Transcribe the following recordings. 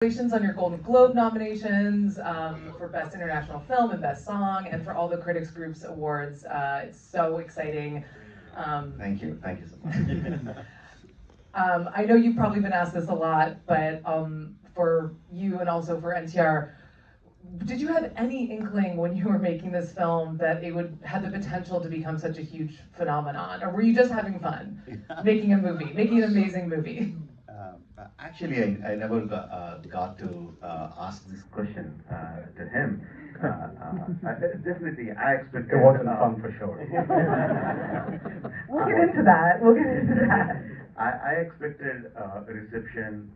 Congratulations on your Golden Globe nominations for Best International Film and Best Song, and for all the Critics Group's awards. It's so exciting. Thank you so much. I know you've probably been asked this a lot, but for you and also for NTR, did you have any inkling when you were making this film that it would have the potential to become such a huge phenomenon, or were you just having fun making a movie, making an amazing movie? Actually, I never got to ask this question to him. Definitely, I expected... It wasn't fun for sure. We'll get into that. I expected a reception,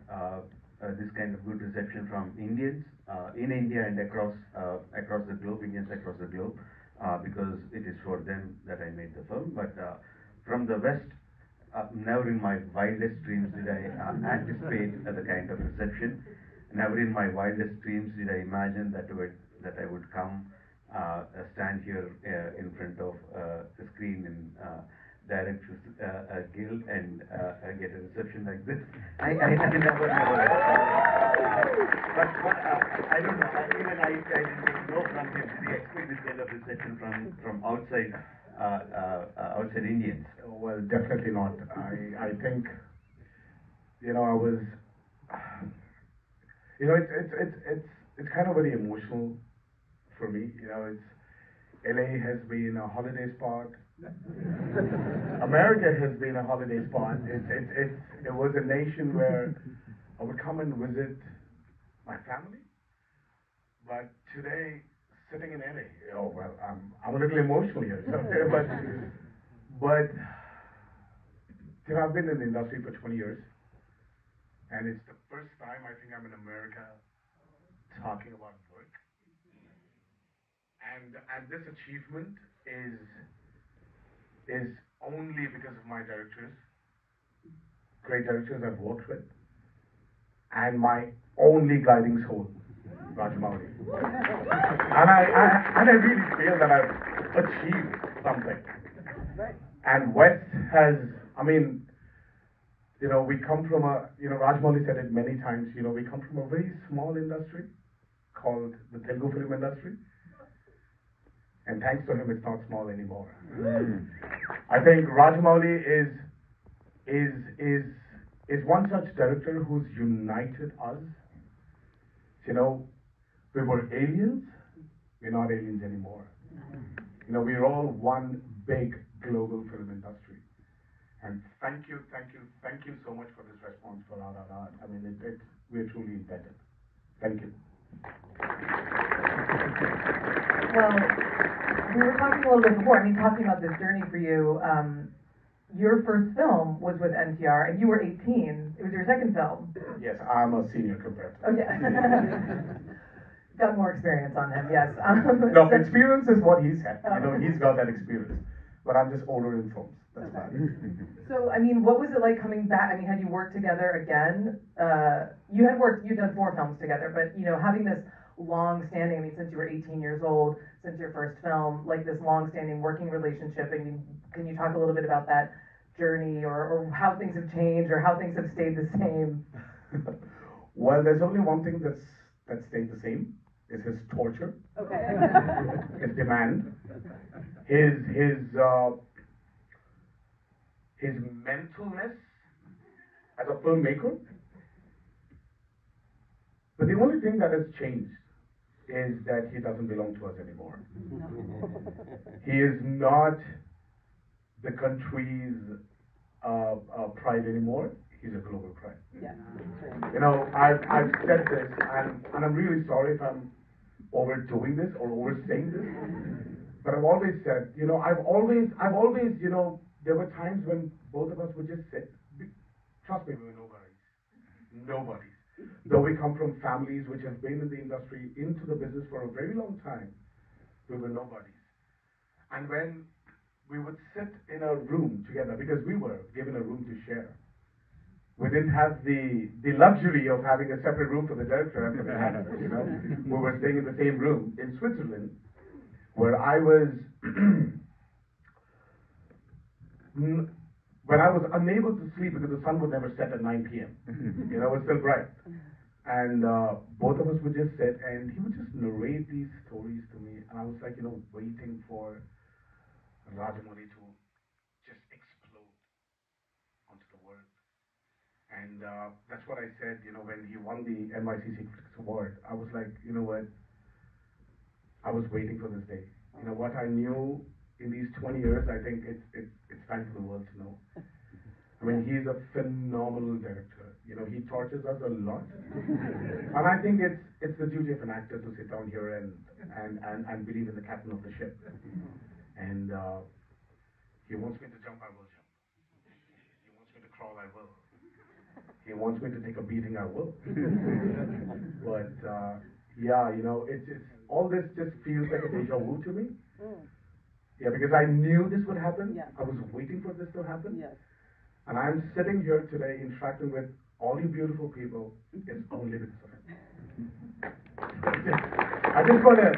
this kind of good reception from Indians in India and across the globe, Indians across the globe, because it is for them that I made the film. But from the West, never in my wildest dreams did I anticipate the kind of reception. Never in my wildest dreams did I imagine that I would come, stand here in front of the screen in Directors Guild and get a reception like this. I never. But I don't know. Even I didn't know from him. Did he expect this kind of reception from outside? Outside Indians? Well, definitely not. I think, I was, it's kind of very emotional for me. It's LA has been a holiday spot. America has been a holiday spot. It was a nation where I would come and visit my family, but today, sitting in LA, I'm a little emotional here. But I've been in the industry for 20 years, and it's the first time I think I'm in America talking about work. And this achievement is only because of my directors, great directors I've worked with, and my only guiding soul, Rajamouli. And I really feel that I've achieved something. And West has, we come from Rajamouli said it many times, we come from a very small industry called the Telugu film industry. And thanks to him, it's not small anymore. I think Rajamouli is one such director who's united us. We were aliens, we're not aliens anymore. We're all one big global film industry. And thank you so much for this response for RRR. We're truly indebted. Thank you. Well, we were talking a little bit before, talking about this journey for you. Your first film was with NTR, and you were 18. It was your second film. Yes, I'm a senior compared to him. Okay. Got more experience on him, yes. No, experience is what he's had. He's got that experience. But I'm just older in films. That's about it. So, what was it like coming back? Had you worked together again? You'd done 4 films together, but, having this long-standing, since you were 18 years old, since your first film, like this long-standing working relationship, can you talk a little bit about that journey, or how things have changed, or how things have stayed the same? Well, there's only one thing that stayed the same. Is his torture. Okay. His demand. His mentalness as a filmmaker. But the only thing that has changed is that he doesn't belong to us anymore. No. He is not the country's pride anymore. He's a global pride. Yeah. I've said this, and I'm really sorry if I'm overdoing this or oversaying this, but I've always said, I've always, there were times when both of us would just sit. Trust me, we were nobodies. Though we come from families which have been in the industry, into the business for a very long time, we were nobodies. And when we would sit in a room together, because we were given a room to share, we didn't have the luxury of having a separate room for the director after the actor, We were staying in the same room in Switzerland, where I was, when I was unable to sleep because the sun would never set at 9 p.m. It was still bright. And both of us would just sit, and he would just narrate these stories to me, and I was like, waiting for Rajamouli to just explode onto the world. And that's what I said, when he won the NYCC Critics Award. I was like, you know what? I was waiting for this day. You know what I knew in these 20 years, I think it's time for the world to know. I mean, he's a phenomenal director. He tortures us a lot. And I think it's the duty of an actor to sit down here and believe in the captain of the ship. And he wants me to jump, I will jump. He wants me to crawl, I will. He wants me to take a beating, I will. But yeah, it's all this just feels like a deja vu to me. Yeah, because I knew this would happen. Yeah. I was waiting for this to happen. Yes. And I'm sitting here today interacting with all you beautiful people. It's only because of it. I just want to,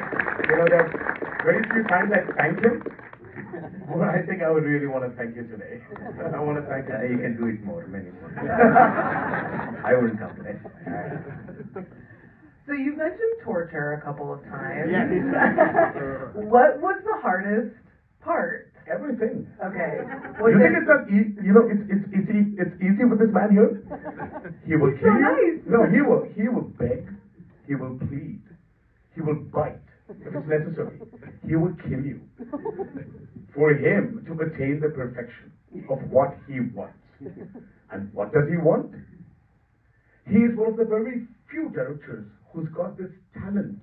there's very few times I thank him. But I think I would really want to thank you today. I want to thank you. You can do it more, many more. I wouldn't complain. So you've mentioned torture a couple of times. Yes. What was the hardest part? Everything. Okay. You think it's not it's easy with this man here? He will kill you. Nice. No, he will beg. He will plead. He will bite if it's necessary. He will kill you for him to attain the perfection of what he wants. And what does he want? He is one of the very few directors who's got this talent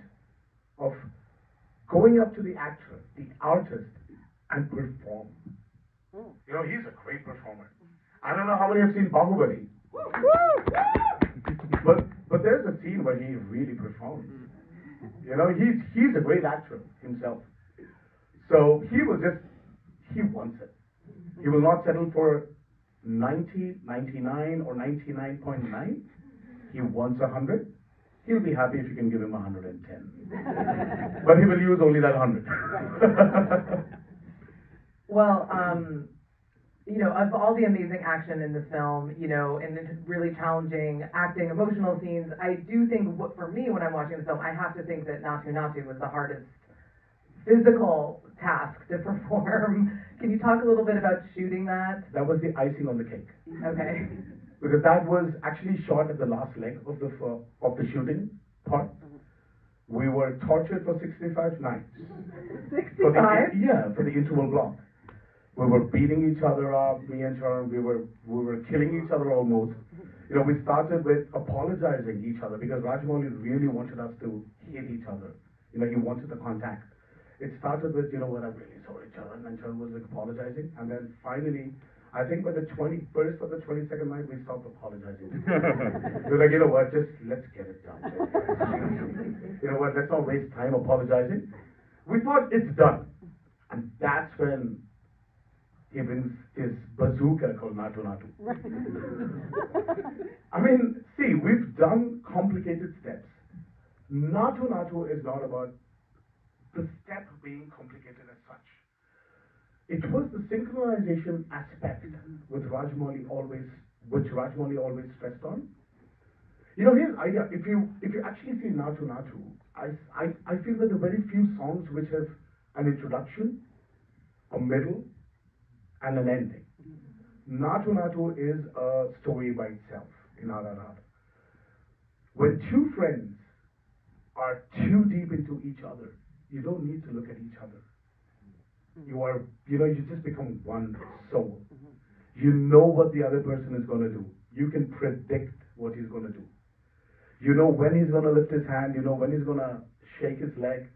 of going up to the actor, the artist, and perform. He's a great performer. I don't know how many have seen Bahubali. But there's a scene where he really performs. He's a great actor himself. So he wants it. He will not settle for 90, 99, or 99.9. He wants 100. He'll be happy if you can give him 110. But he will use only that 100. Well, of all the amazing action in this film, and it's really challenging acting, emotional scenes, I do think, for me, when I'm watching the film, I have to think that Natu Natu was the hardest physical task to perform. Can you talk a little bit about shooting that? That was the icing on the cake. Okay. Because that was actually shot at the last leg of the shooting part. We were tortured for 65 nights. 65? For the interval block. We were beating each other up, me and Sharon, we were killing each other almost. We started with apologizing each other because Rajamouli really wanted us to hit each other. He wanted the contact. It started with, I'm really sorry, Sharon, and Sharon was like apologizing. And then finally, I think by the 21st or the 22nd night, we stopped apologizing. We were like, what, just let's get it done. Let's not waste time apologizing. We thought it's done. And that's when he brings his bazooka called Natu Natu. I mean, see, we've done complicated steps. Natu Natu is not about the step being complicated as such. It was the synchronization aspect which Rajamouli always stressed on. His idea, if you actually see Natu Natu, I feel that the very few songs which have an introduction, a middle, and an ending. Natu Natu is a story by itself in RRR. When two friends are too deep into each other, you don't need to look at each other. You just become one soul. You know what the other person is going to do. You can predict what he's going to do. You know when he's going to lift his hand, you know when he's going to shake his leg,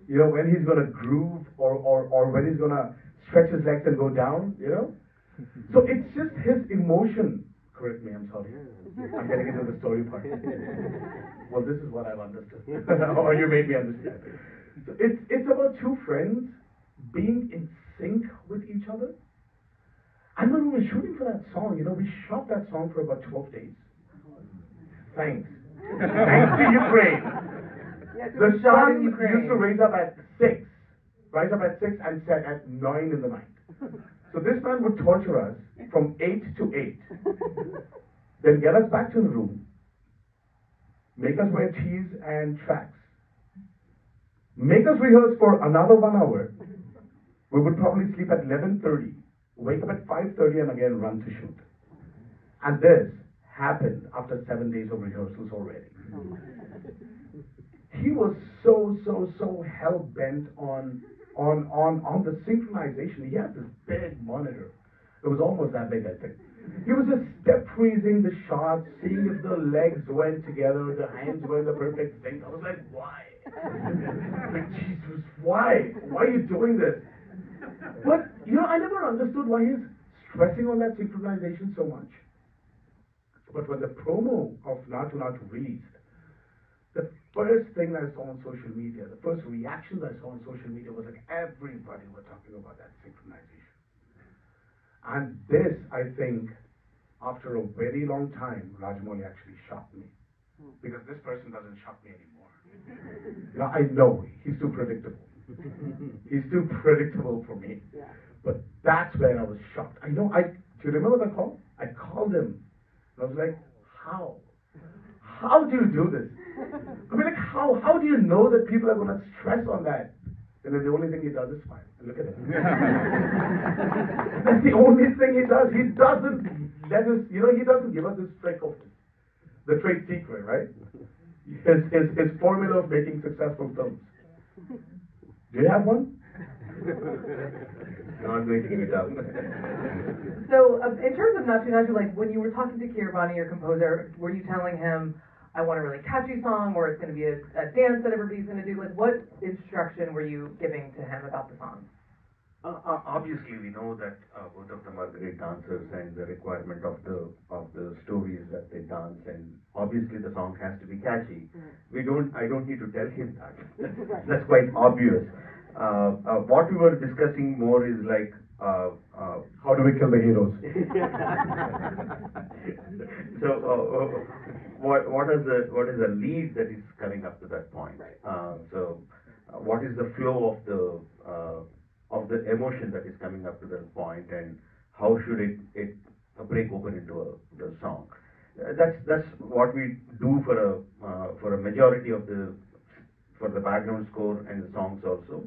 you know when he's going to groove or when he's going to stretch his legs and go down, So it's just his emotion. Correct me, I'm sorry. I'm getting into the story part. Well, this is what I've understood. Or you made me understand. So it's about two friends being in sync with each other. And when we were shooting for that song, we shot that song for about 12 days. Thanks. Thanks to Ukraine. Yes, The sun in Ukraine. used to rise up at 6 and set at 9 in the night. So this man would torture us from 8 to 8. Then get us back to the room. make us wear tees and tracks, make us rehearse for another 1 hour. We would probably sleep at 11:30, wake up at 5:30 and again run to shoot. And this happened after 7 days of rehearsals already. He was so hell-bent on the synchronization. He had this big monitor. It was almost that big, I think. He was just step freezing the shots, seeing if the legs went together, the hands were in the perfect sync. I was like, why? Like, Jesus, why? Why are you doing this? But, I never understood why he's stressing on that synchronization so much. But when the promo of Natu Natu released, the first thing I saw on social media, the first reactions I saw on social media was like everybody was talking about that synchronization. And this, I think, after a very long time, Rajamouli actually shocked me. Because this person doesn't shock me anymore. I know he's too predictable. He's too predictable for me. Yeah. But that's where I was shocked. Do you remember the call? I called him. And I was like, how? How do you do this? I mean, like, how do you know that people are going to stress on that? And then the only thing he does is smile. And look at him. That's the only thing he does. He doesn't let us, he doesn't give us this trick of the trade secret, right? His formula of making successful films. Do you have one? Not going to give it up. So, in terms of Natu Natu, like when you were talking to Keeravani, your composer, were you telling him, I want a really catchy song, or it's going to be a dance that everybody's going to do? Like, what instruction were you giving to him about the song? Obviously, we know that both of them are great dancers, and the requirement of the stories that they dance, and obviously the song has to be catchy. I don't need to tell him that. That's quite obvious. What we were discussing more is like how do we kill the heroes? So what is the lead that is coming up to that point? So what is the flow of the emotion that is coming up to that point, and how should it break open into the song? That's what we do for a majority of for the background score and the songs also.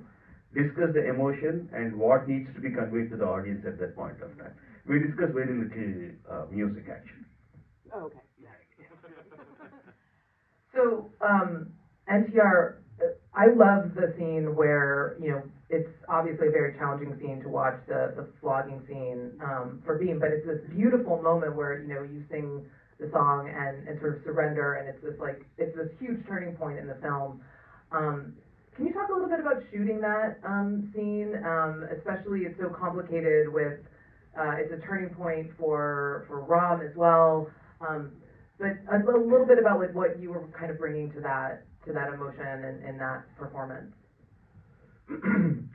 Discuss the emotion and what needs to be conveyed to the audience at that point of time. We discuss very little music actually. Oh, okay. So, NTR, I love the scene where, it's obviously a very challenging scene to watch, the flogging scene for Beam, but it's this beautiful moment where, you sing the song and sort of surrender, and it's this huge turning point in the film. Can you talk a little bit about shooting that scene? Especially, it's so complicated with, it's a turning point for Ram as well. But a little bit about like what you were kind of bringing to that emotion and that performance.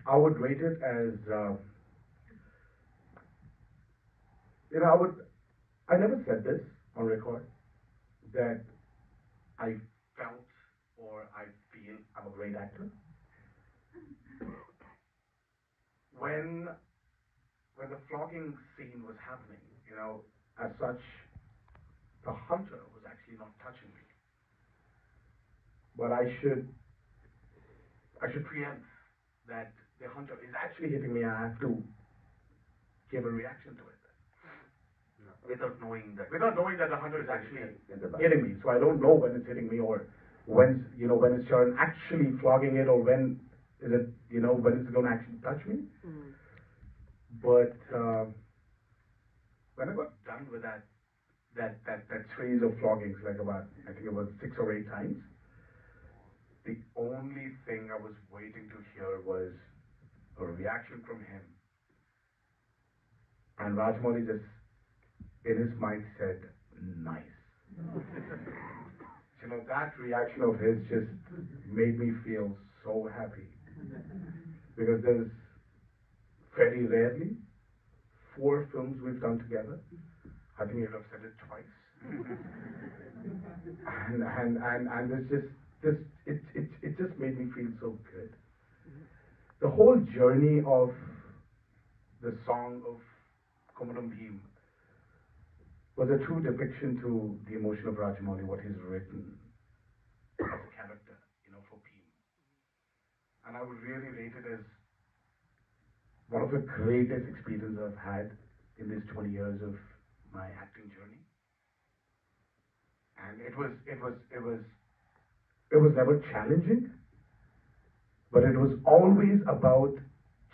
I would rate it as, I never said this on record, that I felt or I feel I'm a great actor. When the flogging scene was happening, as such, the hunter was actually not touching me. But I should preempt that the hunter is actually hitting me, and I have to give a reaction to it. Without knowing that the hunter is actually hitting me. So I don't know when it's hitting me, or when it's Sharon actually flogging it, or when is it, when it's going to actually touch me. But when I got done with that series of floggings, like I think about 6 or 8 times, the only thing I was waiting to hear was a reaction from him. And Rajamouli just, in his mind, said, nice. That reaction of his just made me feel so happy. Because there's very rarely 4 films we've done together. I think I've said it twice. and it just made me feel so good. The whole journey of the song of Komalam Bhim was a true depiction to the emotion of Rajamouli, what he's written. as a character, for Pim. And I would really rate it as one of the greatest experiences I've had in these 20 years of my acting journey. And it was never challenging, but it was always about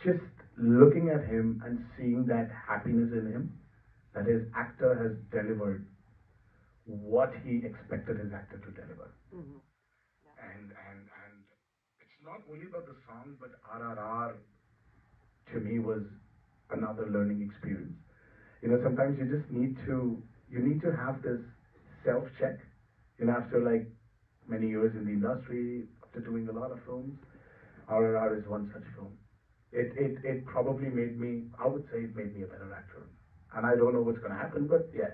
just looking at him and seeing that happiness in him, that his actor has delivered what he expected his actor to deliver. Mm-hmm. And it's not only about the song, but RRR to me was another learning experience. Sometimes you just need to have this self-check. After like many years in the industry, after doing a lot of films, RRR is one such film. It probably made me, I would say it made me a better actor. And I don't know what's going to happen, but yeah,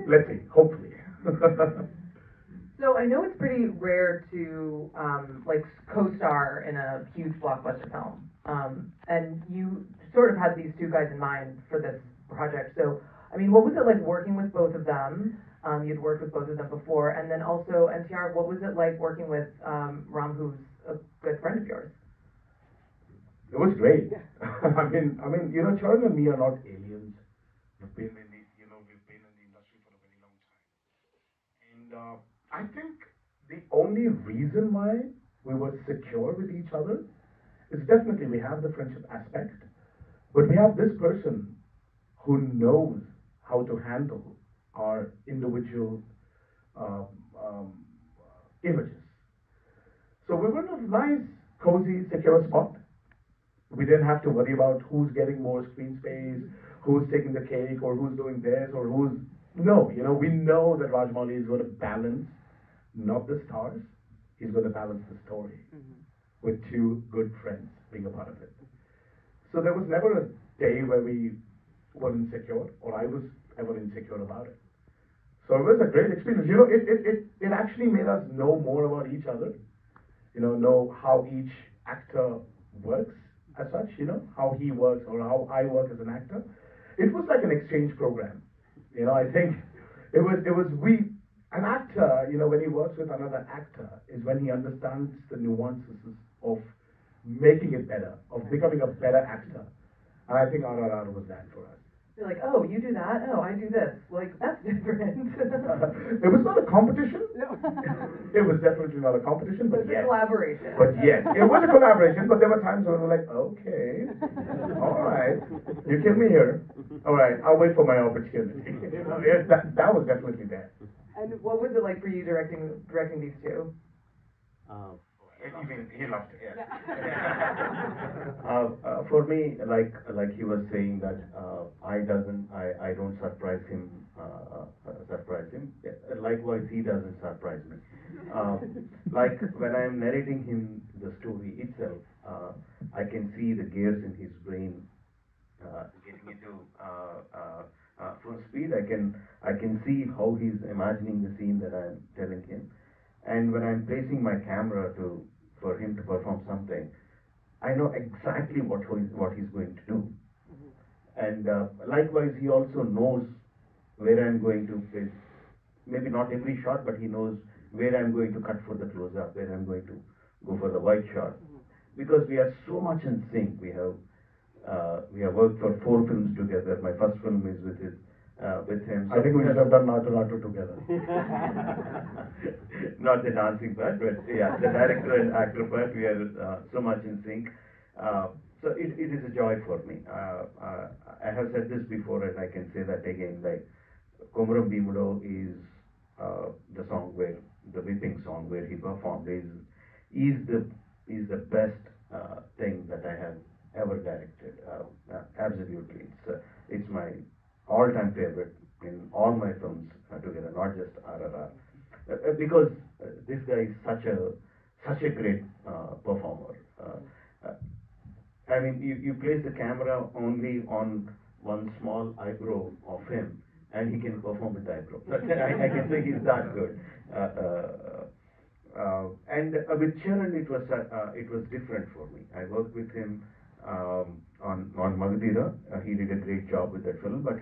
let's see, hopefully. So I know it's pretty rare to like co-star in a huge blockbuster film, and you sort of had these two guys in mind for this project. So I mean, what was it like working with both of them? You'd worked with both of them before, and then also NTR. What was it like working with Ram, who's a good friend of yours? It was great. I mean, Charan and me are not aliens. We've been in the industry for a very long time, and I think the only reason why we were secure with each other is definitely we have the friendship aspect, but we have this person who knows how to handle our individual images. So we were in a nice, cozy, secure spot. We didn't have to worry about who's getting more screen space, who's taking the cake, or who's doing this, or who's... No, we know that Rajamouli is going to balance, not the stars, he's going to balance the story with two good friends being a part of it. So there was never a day where we were insecure, or I was ever insecure about it. So it was a great experience. It actually made us know more about each other, know how each actor works as such, how he works or how I work as an actor. It was like an exchange program. I think an actor, when he works with another actor, is when he understands the nuances of making it better, of becoming a better actor. And I think RRR was that for us. You're like, oh, you do that, oh, I do this. Like, that's different. It was not a competition. No. It was definitely not a competition, but It was yes. a collaboration. But yes, it was a collaboration, but there were times when we were like, okay, all right, you kill me here. All right, I'll wait for my opportunity. That was definitely there. And what was it like for you directing these two? He loved it. For me, like he was saying that I don't surprise him. Yeah, likewise, he doesn't surprise me. Like when I am narrating him the story itself, I can see the gears in his brain getting into full speed. I can see how he's imagining the scene that I'm telling him. And when I'm placing my camera for him to perform something, I know exactly what he's going to do. And likewise, he also knows where I'm going to place, maybe not every shot, but he knows where I'm going to cut for the close-up, where I'm going to go for the wide shot. Because we are so much in sync. We have worked for 4 films together. My first film is with him. I think we should have done Natu Natu together. Not the dancing part, but yeah, the director and actor part, we are so much in sync. So it is a joy for me. I have said this before, and I can say that again. Like Komuram Bhimudo is the song the weeping song where he performed is the best thing that I have ever directed. Absolutely, it's my all-time favorite in all my films together, not just RRR. Because this guy is such a great performer. I mean, you place the camera only on one small eyebrow of him, and he can perform with the eyebrow. I can say he's that good. And with Charan, it was different for me. I worked with him on Magadira. He did a great job with that film, but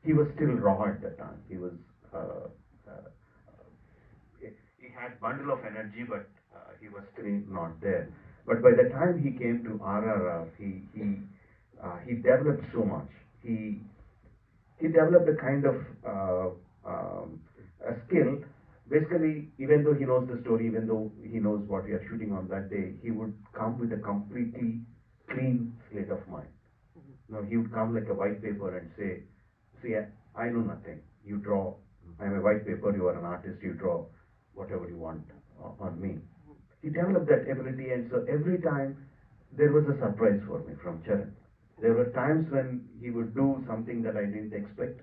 he was still raw at that time. He had bundle of energy, but he was still not there. But by the time he came to RRR, he developed so much. He developed a kind of a skill. Basically, even though he knows the story, even though he knows what we are shooting on that day, he would come with a completely clean slate of mind. No, he would come like a white paper and say, see, I know nothing. You draw. I'm a white paper. You are an artist. You draw whatever you want on me. He developed that ability, and so every time there was a surprise for me from Charan. There were times when he would do something that I didn't expect.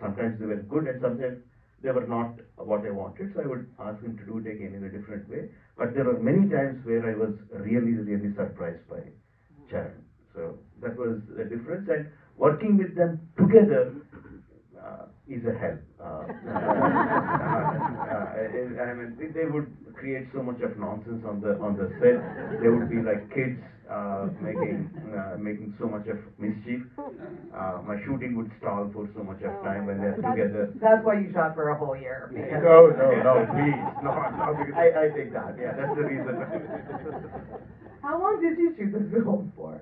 Sometimes they were good, and sometimes they were not what I wanted. So I would ask him to do it again in a different way. But there were many times where I was really, really surprised by Charan. So that was the difference, and working with them together is a help. I mean, they would create so much of nonsense on the set. They would be like kids making so much of mischief. My shooting would stall for so much of time when they're together. That's why you shot for a whole year. No, please, no. I think that, yeah, that's the reason. How long did you shoot this film for?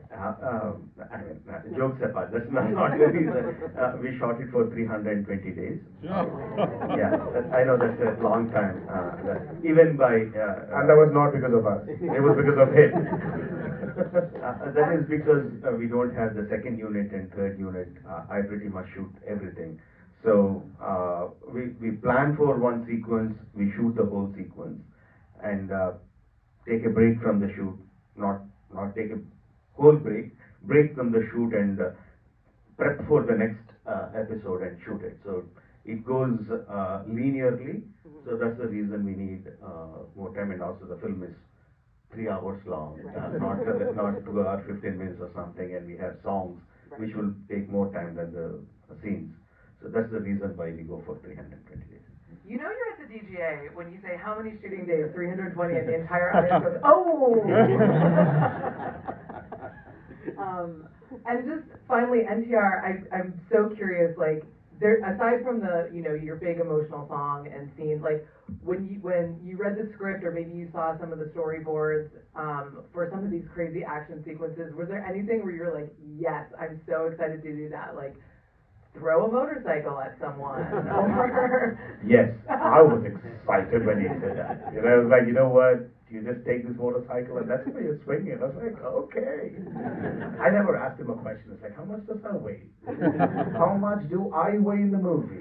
Jokes apart, that's not the reason. We shot it for 320 days. Yeah, I know that's a long time. Even by... and that was not because of us. It was because of him. That is because we don't have the second unit and third unit. I pretty much shoot everything. So we plan for one sequence, we shoot the whole sequence, and take a break from the shoot. Not take a whole break from the shoot, and prep for the next episode and shoot it. So it goes linearly. So that's the reason we need more time, and also the film is 3 hours long, not 2 hours 15 minutes or something, and we have songs which will take more time than the scenes. So that's the reason why we go for 320 days. You know you're at the DGA when you say how many shooting days, 320, and the entire audience goes, oh! And just finally, NTR, I'm so curious, like, there, aside from the, you know, your big emotional song and scenes, like, when you read the script, or maybe you saw some of the storyboards for some of these crazy action sequences, was there anything where you were like, yes, I'm so excited to do that, like, throw a motorcycle at someone, or... Yes, I was excited when he said that. You know, I was like, you know what? You just take this motorcycle and that's where you're swinging. I was like, okay. I never asked him a question. It's like, how much does that weigh? How much do I weigh in the movie?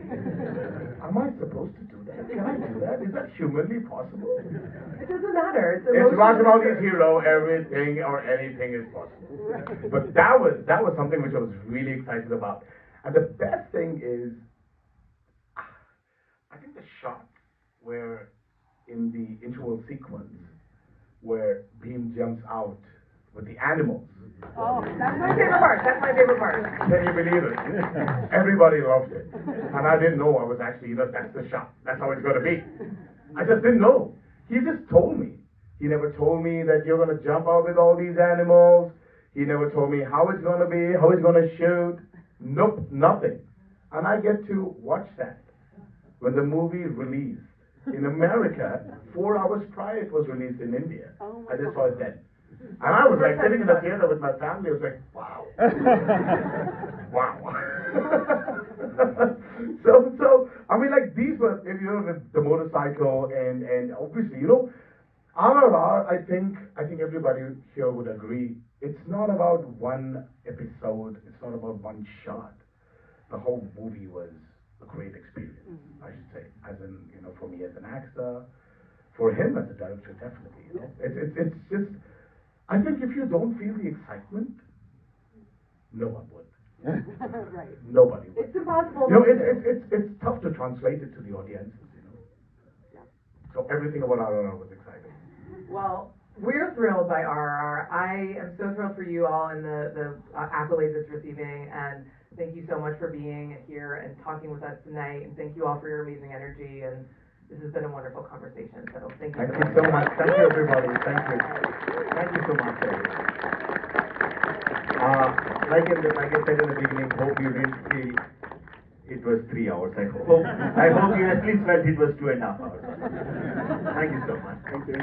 Am I supposed to do that? Can I do that? Is that humanly possible? It doesn't matter. It's Rajamouli's hero. Everything or anything is possible. But that was something which I was really excited about. And the best thing is, I think the shot where in the interval sequence where Bhim jumps out with the animals. Oh, that's my favorite part. That's my favorite part. Can you believe it? Everybody loved it. And I didn't know I was actually, you know, that's the shot. That's how it's going to be. I just didn't know. He just told me. He never told me that you're going to jump out with all these animals. He never told me how it's going to be, how it's going to shoot. Nope, nothing. And I get to watch that when the movie released in America. 4 hours prior it was released in India. Oh I just saw it then. And I was like sitting in the theater with my family. I was like, wow. Wow. so I mean, like, these were, if you know, the motorcycle and obviously, you know, RRR, I think everybody here would agree, it's not about one episode, it's not about one shot. The whole movie was a great experience, I should say, as in, you know, for me as an actor, for him as a director, definitely, you know. It's just, I think if you don't feel the excitement, no one would. Right. Nobody would. It's impossible. You know, it's tough to translate it to the audiences, you know. Yeah. So everything about RRR was exciting. Well, we're thrilled by RRR. I am so thrilled for you all and the accolades it's receiving, and thank you so much for being here and talking with us tonight, and thank you all for your amazing energy, and this has been a wonderful conversation, so thank you. Thank you so much. Thank you, everybody. Thank you. Thank you so much. Like I said in the beginning, hope you didn't see it was was 3 hours. I hope you at least felt it was 2.5 hours. Thank you so much. Thank you.